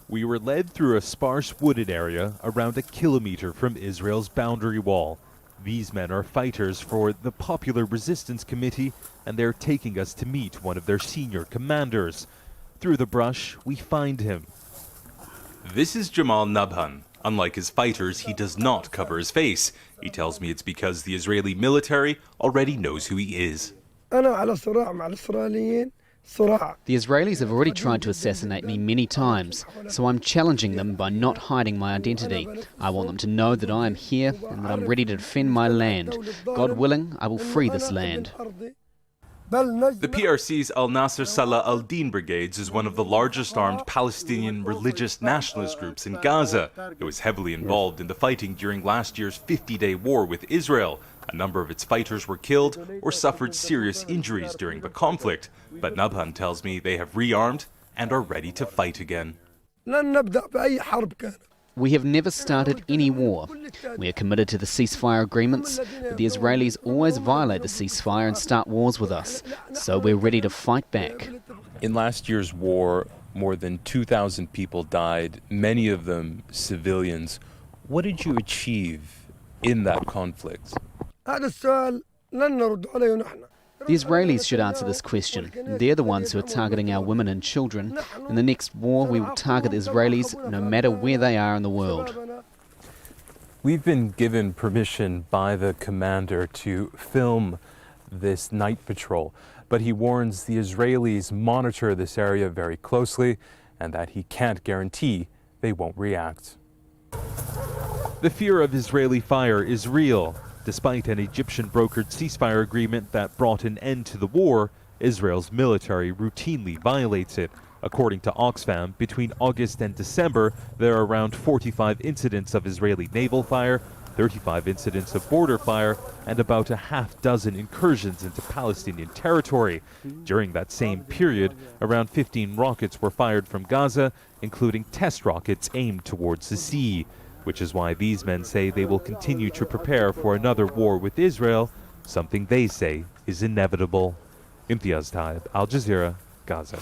We were led through a sparse wooded area around a kilometer from Israel's boundary wall. These men are fighters for the Popular Resistance Committee, and they're taking us to meet one of their senior commanders. Through the brush, we find him. This is Jamal Nabhan. Unlike his fighters, he does not cover his face. He tells me it's because the Israeli military already knows who he is. The Israelis have already tried to assassinate me many times, so I'm challenging them by not hiding my identity. I want them to know that I am here and that I'm ready to defend my land. God willing, I will free this land. The PRC's Al-Nasser Salah al-Din Brigades is one of the largest armed Palestinian religious nationalist groups in Gaza. It was heavily involved in the fighting during last year's 50-day war with Israel. A number of its fighters were killed or suffered serious injuries during the conflict. But Nabhan tells me they have rearmed and are ready to fight again. We have never started any war. We are committed to the ceasefire agreements, but the Israelis always violate the ceasefire and start wars with us, so we're ready to fight back. In last year's war, more than 2,000 people died, many of them civilians. What did you achieve in that conflict? The Israelis should answer this question. They're the ones who are targeting our women and children. In the next war, we will target Israelis no matter where they are in the world. We've been given permission by the commander to film this night patrol, but he warns the Israelis monitor this area very closely and that he can't guarantee they won't react. The fear of Israeli fire is real. Despite an Egyptian-brokered ceasefire agreement that brought an end to the war, Israel's military routinely violates it. According to Oxfam, between August and December, there are around 45 incidents of Israeli naval fire, 35 incidents of border fire, and about a half-dozen incursions into Palestinian territory. During that same period, around 15 rockets were fired from Gaza, including test rockets aimed towards the sea. Which is why these men say they will continue to prepare for another war with Israel, something they say is inevitable. Imtiaz Taib, Al Jazeera, Gaza.